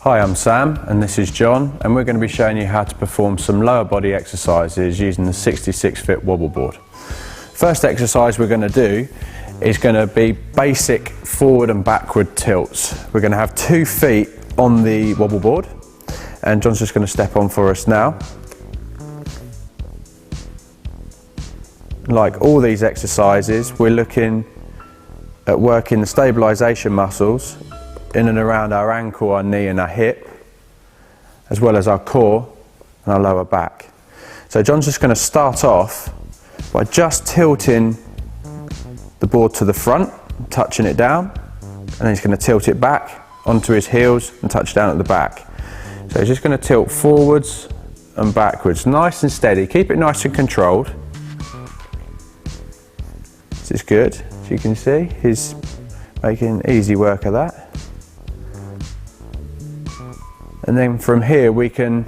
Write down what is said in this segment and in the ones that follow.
Hi, I'm Sam and this is John, and we're going to be showing you how to perform some lower body exercises using the 66-foot wobble board. First exercise we're going to do is going to be basic forward and backward tilts. We're going to have 2 feet on the wobble board, and John's just going to step on for us now. Like all these exercises, we're looking at working the stabilization muscles in and around our ankle, our knee and our hip, as well as our core and our lower back. So John's just going to start off by just tilting the board to the front, touching it down, and then he's going to tilt it back onto his heels and touch down at the back. So he's just going to tilt forwards and backwards, nice and steady. Keep it nice and controlled. This is good, as you can see. He's making easy work of that. And then from here we can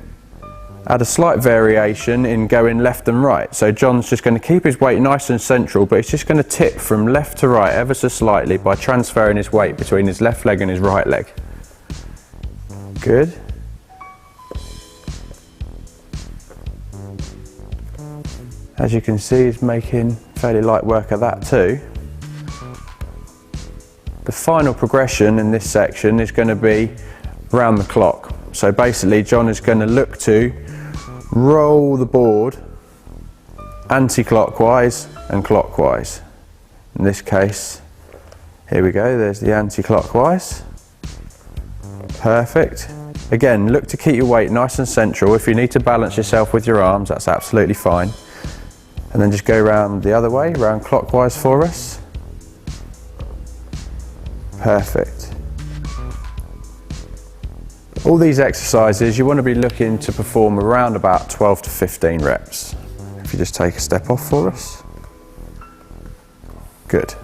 add a slight variation in going left and right. So John's just going to keep his weight nice and central, but he's just going to tip from left to right ever so slightly by transferring his weight between his left leg and his right leg. Good. As you can see, he's making fairly light work of that too. The final progression in this section is going to be round the clock. So basically John is going to look to roll the board anti-clockwise and clockwise. In this case, here we go, there's the anti-clockwise. Perfect. Again, look to keep your weight nice and central. If you need to balance yourself with your arms, that's absolutely fine. And then just go round the other way, round clockwise for us. Perfect. All these exercises you want to be looking to perform around about 12 to 15 reps. If you just take a step off for us. Good.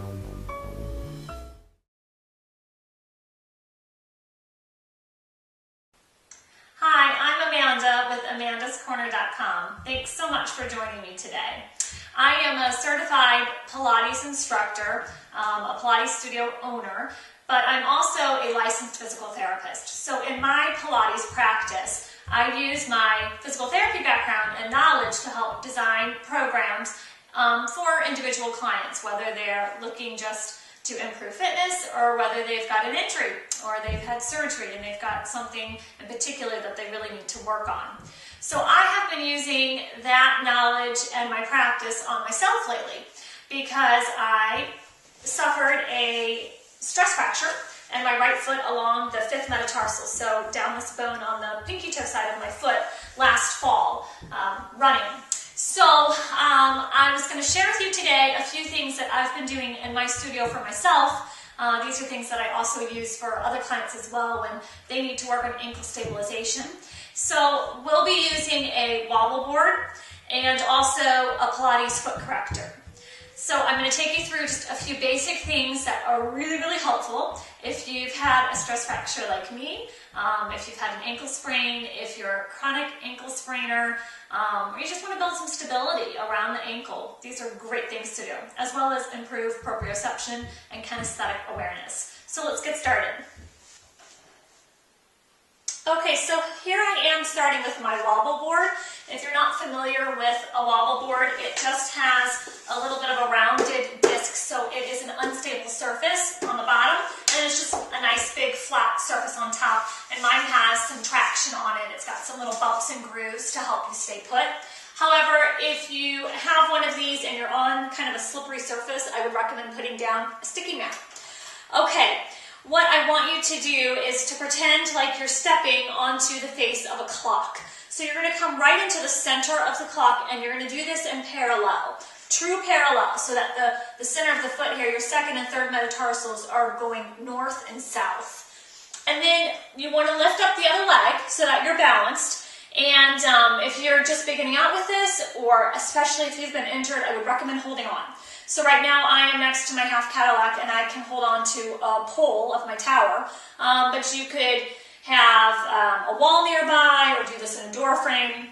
Hi, I'm Amanda with amandascorner.com. Thanks so much for joining me today. I am a certified Pilates instructor, a Pilates studio owner, but I'm also a licensed physical therapist. So in my Pilates practice, I use my physical therapy background and knowledge to help design programs for individual clients, whether they're looking just to improve fitness or whether they've got an injury or they've had surgery and they've got something in particular that they really need to work on. So I have been using that knowledge and my practice on myself lately because I suffered a stress fracture in my right foot along the 5th metatarsal, so down this bone on the pinky toe side of my foot last fall, running. So I was going to share with you today a few things that I've been doing in my studio for myself. These are things that I also use for other clients as well when they need to work on ankle stabilization. So we'll be using a wobble board and also a Pilates foot corrector. So I'm going to take you through just a few basic things that are really, really helpful if you've had a stress fracture like me, if you've had an ankle sprain, if you're a chronic ankle sprainer, or you just want to build some stability around the ankle. These are great things to do, as well as improve proprioception and kinesthetic awareness. So let's get started. Okay, so here I am starting with my wobble board. If you're not familiar with a wobble board, it just has a little bit of a rounded disc, so it is an unstable surface on the bottom, and it's just a nice big flat surface on top, and mine has some traction on it. It's got some little bumps and grooves to help you stay put. However, if you have one of these and you're on kind of a slippery surface, I would recommend putting down a sticky mat. Okay. What I want you to do is to pretend like you're stepping onto the face of a clock. So you're going to come right into the center of the clock and you're going to do this in parallel, true parallel, so that the center of the foot here, your 2nd and 3rd metatarsals are going north and south. And then you want to lift up the other leg so that you're balanced. And if you're just beginning out with this, or especially if you've been injured, I would recommend holding on. So right now I am next to my half Cadillac and I can hold on to a pole of my tower, but you could have a wall nearby or do this in a door frame,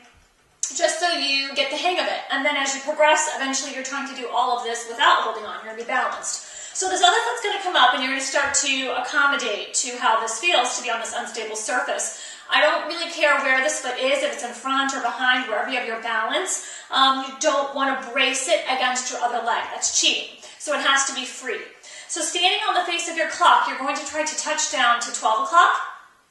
just so you get the hang of it. And then as you progress, eventually you're trying to do all of this without holding on. You're going to be balanced. So this other foot's going to come up and you're going to start to accommodate to how this feels to be on this unstable surface. I don't really care where this foot is, if it's in front or behind, wherever you have your balance. You don't want to brace it against your other leg. That's cheating. So it has to be free. So standing on the face of your clock, you're going to try to touch down to 12 o'clock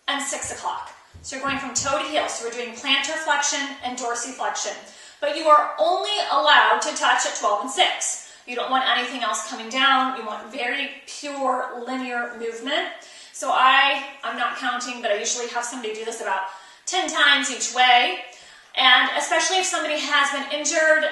and 6 o'clock. So you're going from toe to heel. So we're doing plantar flexion and dorsiflexion. But you are only allowed to touch at 12 and 6. You don't want anything else coming down. You want very pure linear movement. So I'm not counting, but I usually have somebody do this about 10 times each way. And especially if somebody has been injured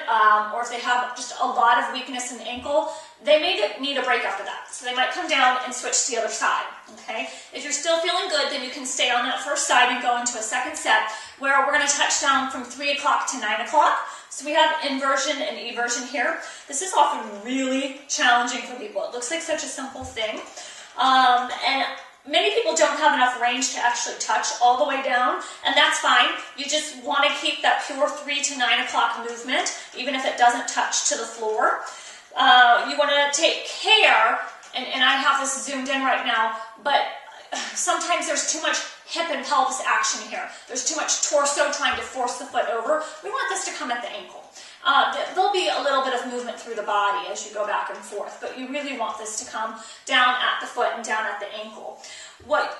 or if they have just a lot of weakness in the ankle, they may need a break after that. So they might come down and switch to the other side. Okay? If you're still feeling good, then you can stay on that first side and go into a second set where we're going to touch down from 3 o'clock to 9 o'clock. So we have inversion and eversion here. This is often really challenging for people. It looks like such a simple thing. And many people don't have enough range to actually touch all the way down, and that's fine. You just want to keep that pure 3 to 9 o'clock movement, even if it doesn't touch to the floor. You want to take care, and I have this zoomed in right now, but sometimes there's too much hip and pelvis action here. There's too much torso trying to force the foot over. We want this to come at the ankle. There'll be a little bit of movement through the body as you go back and forth, but you really want this to come down at the foot and down at the ankle. What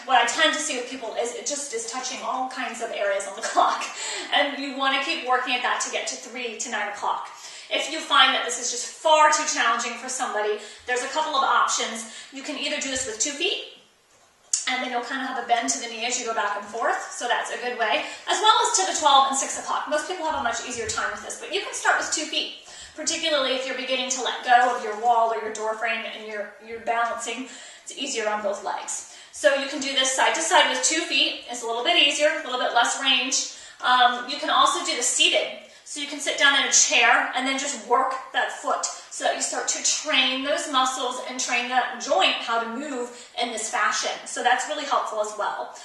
I tend to see with people is it just is touching all kinds of areas on the clock, and you want to keep working at that to get to 3 to 9 o'clock. If you find that this is just far too challenging for somebody, there's a couple of options. You can either do this with 2 feet, and then you'll kind of have a bend to the knee as you go back and forth, so that's a good way, as well as to the 12 and 6 o'clock. Most people have a much easier time with this, but you can start with 2 feet, particularly if you're beginning to let go of your wall or your door frame and you're balancing. It's easier on both legs. So you can do this side to side with 2 feet. It's a little bit easier, a little bit less range. You can also do the seated. So you can sit down in a chair and then just work that foot so that you start to train those muscles and train that joint how to move in this fashion. So that's really helpful as well.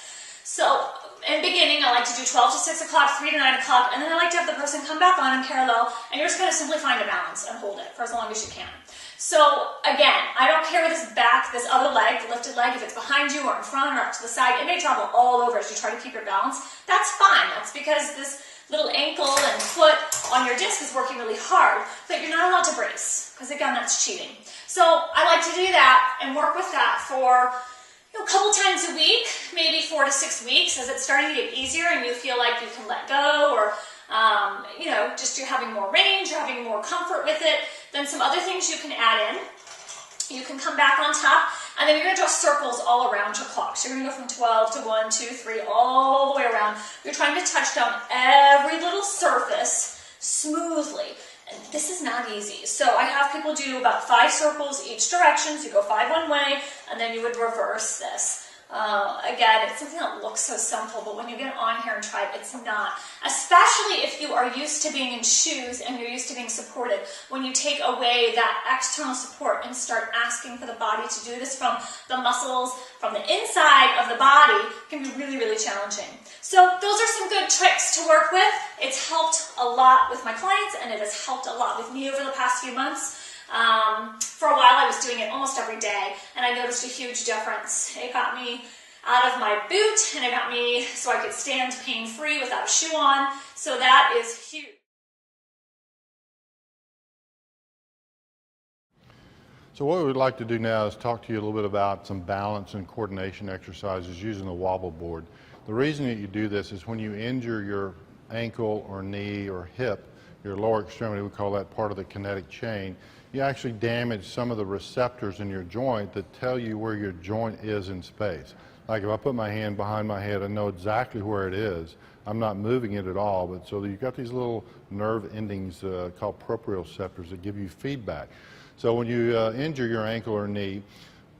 So in beginning, I like to do 12 to 6 o'clock, 3 to 9 o'clock, and then I like to have the person come back on in parallel, and you're just going to simply find a balance and hold it for as long as you can. So again, I don't care this back, this other leg, the lifted leg, if it's behind you or in front or up to the side, it may travel all over as you try to keep your balance. That's fine. That's because this little ankle and foot on your disc is working really hard, but you're not allowed to brace, because again, that's cheating. So I like to do that and work with that for a couple times a week, maybe 4 to 6 weeks, as it's starting to get easier and you feel like you can let go, or just you're having more range, you're having more comfort with it. Then some other things you can add in. You can come back on top, and then you're going to draw circles all around your clock. So you're going to go from 12 to 1, 2, 3, all the way around. You're trying to touch down every little surface smoothly. And this is not easy. So I have people do about 5 circles each direction. So you go 5 one way, and then you would reverse this. Again, it's something that looks so simple, but when you get on here and try it, it's not. Especially if you are used to being in shoes and you're used to being supported. When you take away that external support and start asking for the body to do this from the muscles, from the inside of the body, it can be really, really challenging. So those are some good tricks to work with. It's helped a lot with my clients, and it has helped a lot with me over the past few months. For a while I was doing it almost every day, and I noticed a huge difference. It got me out of my boot, and it got me so I could stand pain-free without a shoe on. So that is huge. So what we would like to do now is talk to you a little bit about some balance and coordination exercises using the wobble board. The reason that you do this is when you injure your ankle or knee or hip, your lower extremity, we call that part of the kinetic chain, you actually damage some of the receptors in your joint that tell you where your joint is in space. Like if I put my hand behind my head, I know exactly where it is. I'm not moving it at all, but so you've got these little nerve endings called proprioceptors that give you feedback. So when you injure your ankle or knee,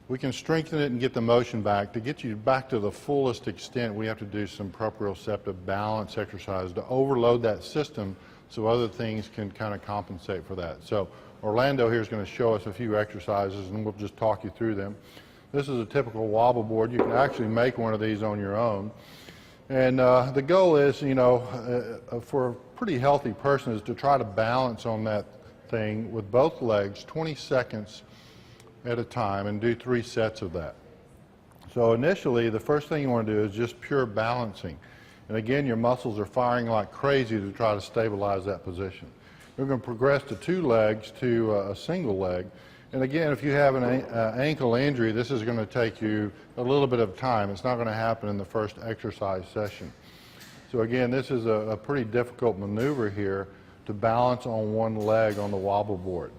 we can strengthen it and get the motion back. To get you back to the fullest extent, we have to do some proprioceptive balance exercise to overload that system so other things can kind of compensate for that. So Orlando here is going to show us a few exercises, and we'll just talk you through them. This is a typical wobble board. You can actually make one of these on your own. And the goal is, for a pretty healthy person, is to try to balance on that thing with both legs 20 seconds at a time and do 3 sets of that. So initially, the first thing you want to do is just pure balancing. And again, your muscles are firing like crazy to try to stabilize that position. We're going to progress to 2 legs to a single leg. And again, if you have an ankle injury, this is going to take you a little bit of time. It's not going to happen in the first exercise session. So again, this is a pretty difficult maneuver here to balance on one leg on the wobble board.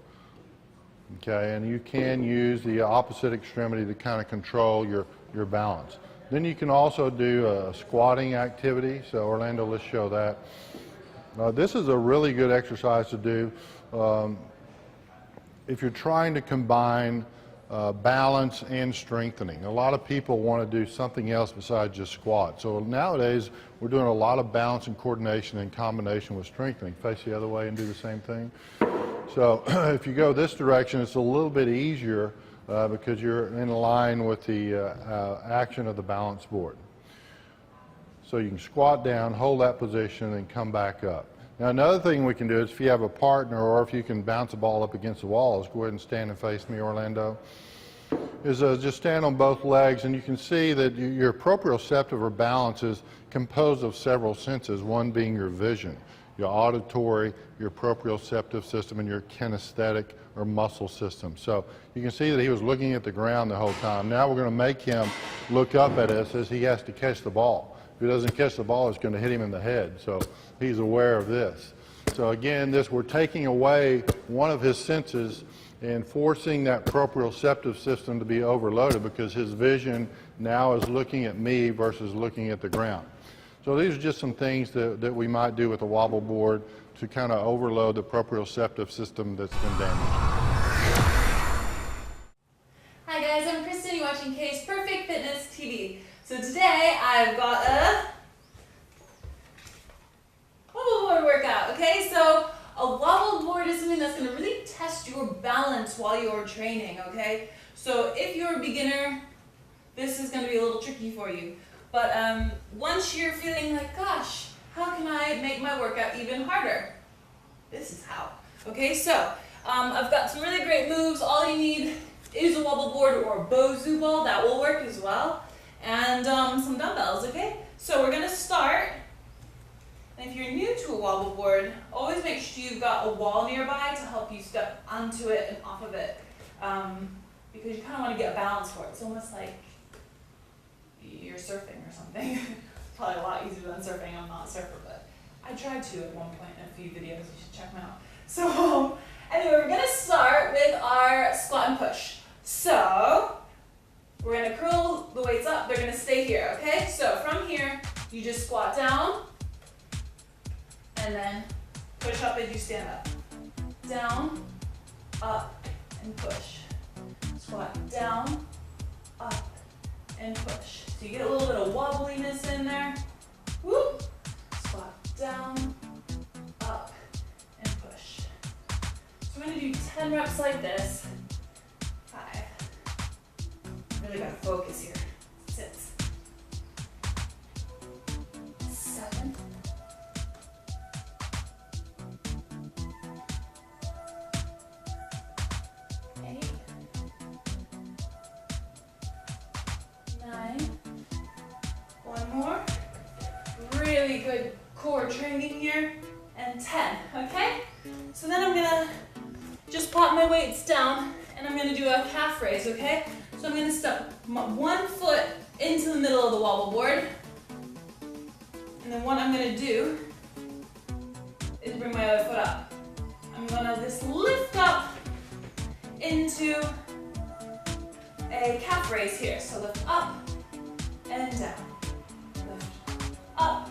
Okay, and you can use the opposite extremity to kind of control your balance. Then you can also do a squatting activity. So Orlando, let's show that. This is a really good exercise to do if you're trying to combine balance and strengthening. A lot of people want to do something else besides just squat. So nowadays, we're doing a lot of balance and coordination in combination with strengthening. Face the other way and do the same thing. So if you go this direction, it's a little bit easier because you're in line with the action of the balance board. So you can squat down, hold that position, and come back up. Now another thing we can do is if you have a partner or if you can bounce a ball up against the walls, go ahead and stand and face me, Orlando, is just stand on both legs, and you can see that your proprioceptive or balance is composed of several senses, one being your vision, your auditory, your proprioceptive system, and your kinesthetic or muscle system. So you can see that he was looking at the ground the whole time. Now we're going to make him look up at us as he has to catch the ball. If he doesn't catch the ball, it's going to hit him in the head. So he's aware of this. So again, we're taking away one of his senses and forcing that proprioceptive system to be overloaded because his vision now is looking at me versus looking at the ground. So these are just some things that we might do with a wobble board to kind of overload the proprioceptive system that's been damaged. Hi guys, I'm Kristen, you're watching Kay's Perfect Fitness TV. So today I've got a wobble board workout, okay? So a wobble board is something that's going to really test your balance while you're training, okay? So if you're a beginner, this is going to be a little tricky for you. But once you're feeling like, gosh, how can I make my workout even harder? This is how. Okay, so I've got some really great moves. All you need is a wobble board or a Bozu ball. That will work as well. And some dumbbells, okay? So we're going to start. And if you're new to a wobble board, always make sure you've got a wall nearby to help you step onto it and off of it. Because you kind of want to get a balance for it. It's almost like you're surfing or something. It's probably a lot easier than surfing. I'm not a surfer, but I tried to at one point in a few videos. You should check them out. So anyway, we're going to start with our squat and push. So we're going to curl the weights up. They're going to stay here, okay? So from here, you just squat down and then push up as you stand up. Down, up, and push. Squat down, up, and push. So you get a little bit of wobbliness in there. Whoop. Squat down, up, and push. So we're going to do 10 reps like this. 5. Really got to focus here. 6. 7. 8. 9. One more. Really good core training here. And 10, okay? So then I'm gonna just pop my weights down and I'm gonna do a calf raise, okay? So I'm gonna step one foot into the middle of the wobble board. And then what I'm gonna do is bring my other foot up. I'm gonna just lift up into a calf raise here. So lift up and down. Lift up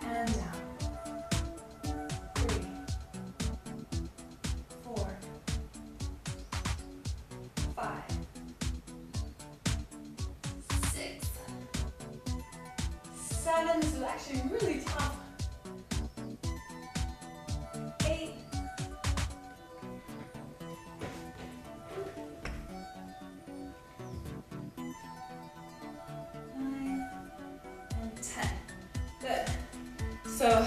and down. 3, 4, 5, 6, 7. This is actually really tough. 8. 9 and 10. Good. So,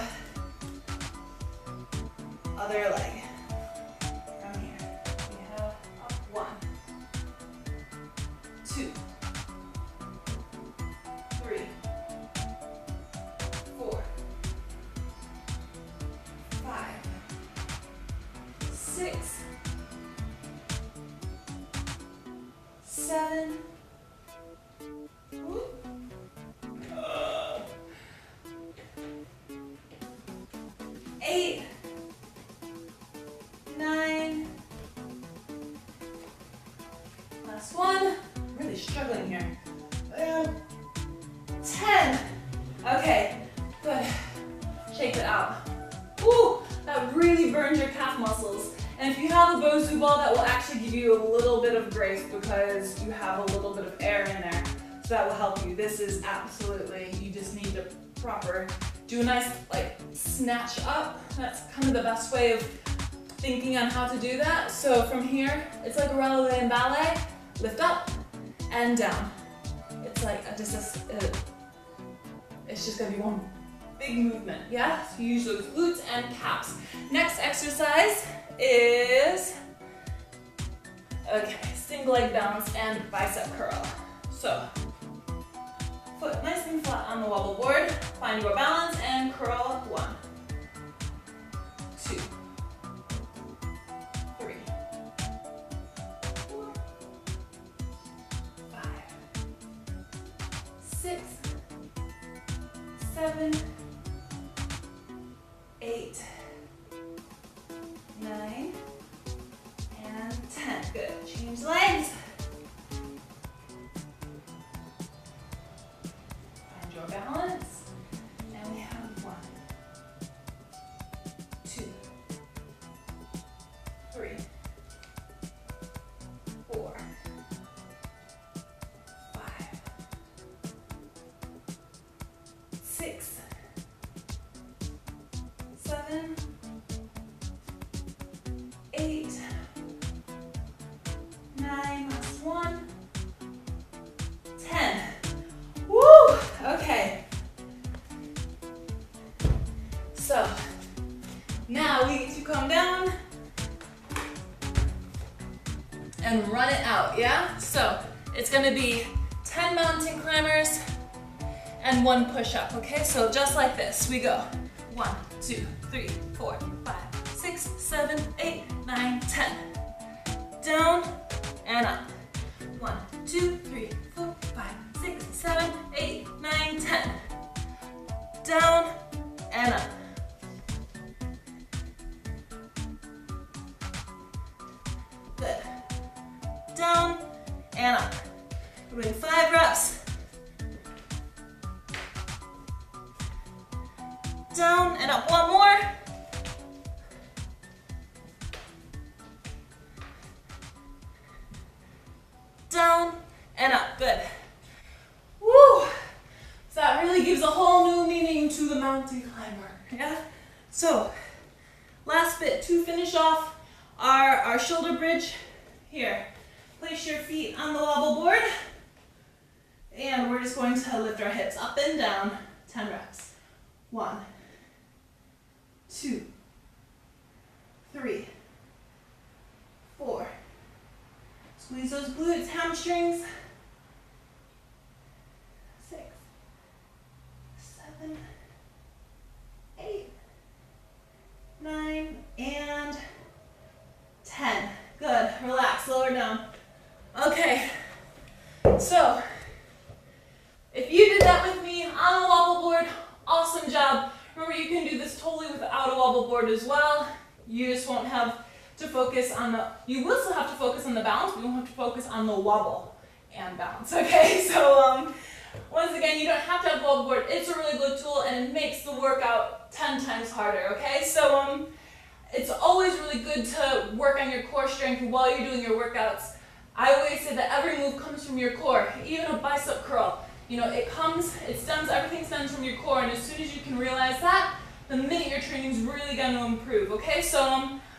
other leg. From here. We have up 1, 6, 7, 8, 9, last one, really struggling here, and 10. Okay, good. Shake it out. Ooh, that really burns your calf muscles. And if you have a Bosu ball, that will actually give you a little bit of grace because you have a little bit of air in there. So that will help you. This is absolutely, you just need to do a nice like snatch up. That's kind of the best way of thinking on how to do that. So from here, it's like a releve in ballet. Lift up and down. It's like it's just gonna be one big movement, yeah? So you use those glutes and calves. Next exercise is, okay, single leg balance and bicep curl. So, foot nice and flat on the wobble board, find your balance and curl. 1, 2, 3, 4, 5, 6, 7, 8, 9, and 10. Good. Change legs. Find your balance. And we have 1, 2, 3, 4, 5, 6, 7, 8, 9, last one, 10. Woo! Okay. So, now we get to come down and run it out, yeah? So, it's gonna be 10 mountain climbers and 1 push-up, okay? So just like this, we go 1, 2, 3, 4, 5, 6, 7, 8, 9, 10. Down and up. 1, 2, 3, 4, 5, 6, 7, 8, 9, 10. Down and up. Good. Down and up. We're doing 5 reps. Down and up. 1 more. Down and up. Good. Woo! So that really gives a whole new meaning to the mountain climber. Yeah? So, last bit to finish off our shoulder bridge. Here, place your feet on the wobble board. And we're just going to lift our hips up and down. 10 reps. 1, 2, 3, 4. Squeeze those glutes, hamstrings. 6, 7, 8, 9, and 10. Good. Relax. Lower down. Okay. So, if you did that with me on a wobble board, awesome job. Remember, you can do this totally without a wobble board as well. You just won't have to focus on the, you will still have to focus on the balance, but you won't have to focus on the wobble and balance, okay? So, once again, you don't have to have a wobble board. It's a really good tool and it makes the workout 10 times harder, okay? So, it's always really good to work on your core strength while you're doing your workouts. I always say that every move comes from your core, even a bicep curl. You know, everything stems from your core, and as soon as you can realize that, the minute your training's really going to improve, okay? So,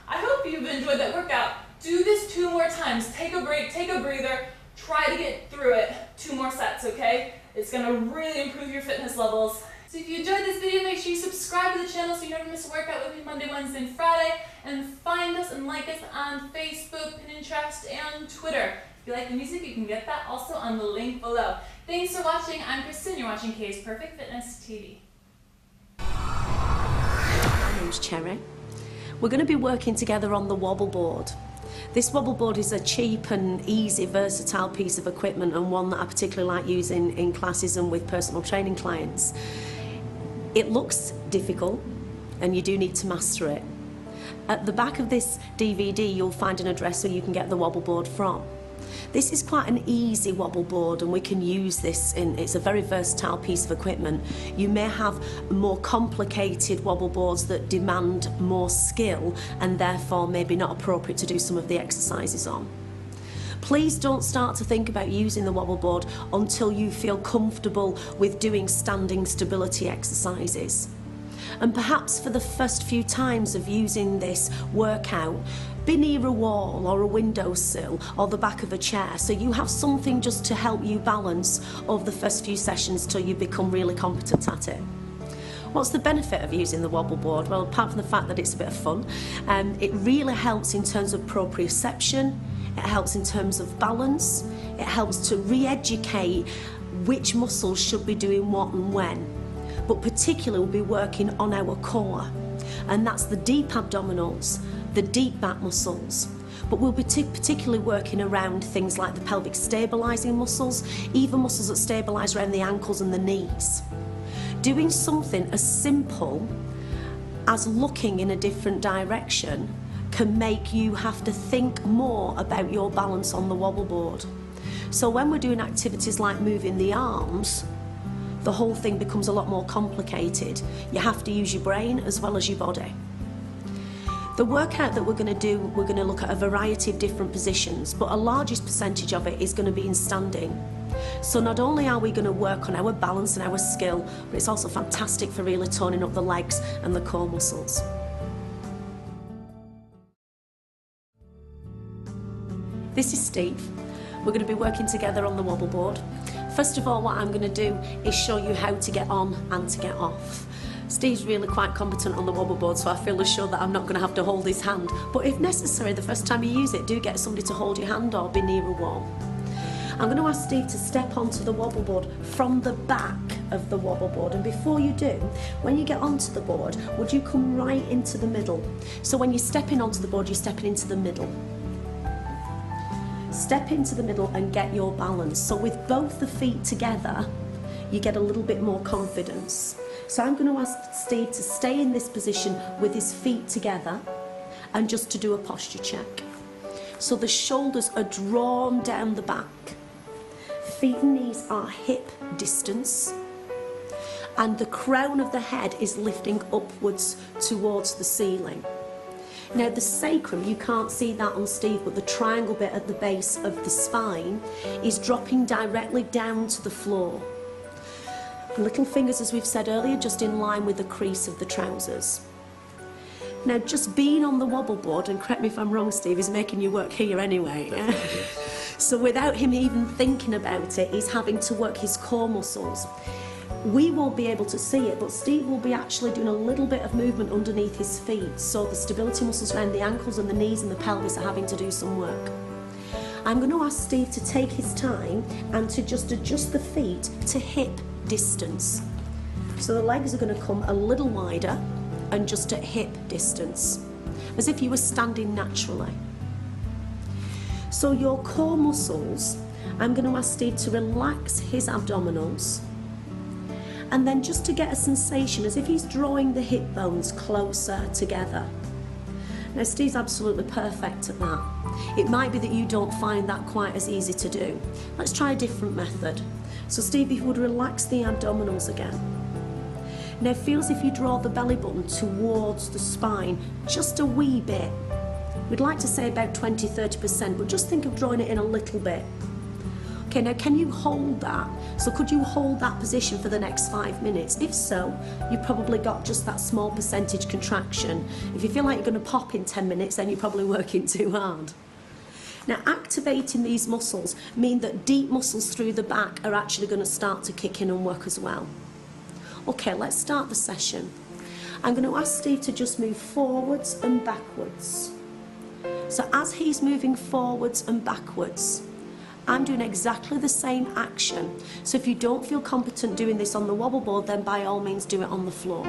I hope you've enjoyed that workout. Do this 2 more times. Take a break, take a breather, try to get through it 2 more sets, okay? It's going to really improve your fitness levels. So if you enjoyed this video, make sure you subscribe to the channel so you never miss a workout with me Monday, Wednesday, and Friday. And find us and like us on Facebook, Pinterest, and Twitter. If you like the music, you can get that also on the link below. Thanks for watching. I'm Kristen. You're watching Kay's Perfect Fitness TV. My name's Cherry. We're going to be working together on the wobble board. This wobble board is a cheap and easy, versatile piece of equipment, and one that I particularly like using in classes and with personal training clients. It looks difficult and you do need to master it. At the back of this DVD you'll find an address where you can get the wobble board from. This is quite an easy wobble board and we can use this it's a very versatile piece of equipment. You may have more complicated wobble boards that demand more skill and therefore maybe not appropriate to do some of the exercises on. Please don't start to think about using the wobble board until you feel comfortable with doing standing stability exercises. And perhaps for the first few times of using this workout, be near a wall or a windowsill or the back of a chair so you have something just to help you balance over the first few sessions till you become really competent at it. What's the benefit of using the wobble board? Well, apart from the fact that it's a bit of fun, it really helps in terms of proprioception, it helps in terms of balance, it helps to re-educate which muscles should be doing what and when. But particularly we'll be working on our core, and that's the deep abdominals, the deep back muscles. But we'll be particularly working around things like the pelvic stabilizing muscles, even muscles that stabilize around the ankles and the knees. Doing something as simple as looking in a different direction can make you have to think more about your balance on the wobble board. So when we're doing activities like moving the arms, the whole thing becomes a lot more complicated. You have to use your brain as well as your body. The workout that we're going to do, we're going to look at a variety of different positions, but a largest percentage of it is going to be in standing. So not only are we going to work on our balance and our skill, but it's also fantastic for really toning up the legs and the core muscles. This is Steve. We're going to be working together on the wobble board. First of all, what I'm going to do is show you how to get on and to get off. Steve's really quite competent on the wobble board, so I feel assured that I'm not going to have to hold his hand. But if necessary, the first time you use it, do get somebody to hold your hand or be near a wall. I'm going to ask Steve to step onto the wobble board from the back of the wobble board, and before you do, when you get onto the board, would you come right into the middle? So when you're stepping onto the board, you're stepping into the middle. Step into the middle and get your balance. So with both the feet together, you get a little bit more confidence. So I'm going to ask Steve to stay in this position with his feet together and just to do a posture check. So the shoulders are drawn down the back. Feet and knees are hip distance. And the crown of the head is lifting upwards towards the ceiling. Now the sacrum, you can't see that on Steve, but the triangle bit at the base of the spine is dropping directly down to the floor. Little fingers, as we've said earlier, just in line with the crease of the trousers. Now just being on the wobble board, and correct me if I'm wrong Steve, is making you work here anyway. So without him even thinking about it, he's having to work his core muscles. We won't be able to see it, but Steve will be actually doing a little bit of movement underneath his feet, so the stability muscles around the ankles and the knees and the pelvis are having to do some work. I'm going to ask Steve to take his time and to just adjust the feet to hip distance. So the legs are going to come a little wider and just at hip distance, as if you were standing naturally. So your core muscles, I'm going to ask Steve to relax his abdominals, and then just to get a sensation as if he's drawing the hip bones closer together. Now Steve's absolutely perfect at that. It might be that you don't find that quite as easy to do. Let's try a different method. So Steve, if you would relax the abdominals again. Now feel as if you draw the belly button towards the spine just a wee bit. We'd like to say about 20-30%, but just think of drawing it in a little bit. Okay, now can you hold that? So could you hold that position for the next 5 minutes? If so, you've probably got just that small percentage contraction. If you feel like you're going to pop in 10 minutes, then you're probably working too hard. Now activating these muscles mean that deep muscles through the back are actually going to start to kick in and work as well. Okay, let's start the session. I'm going to ask Steve to just move forwards and backwards. So as he's moving forwards and backwards, I'm doing exactly the same action. So if you don't feel competent doing this on the wobble board, then by all means do it on the floor.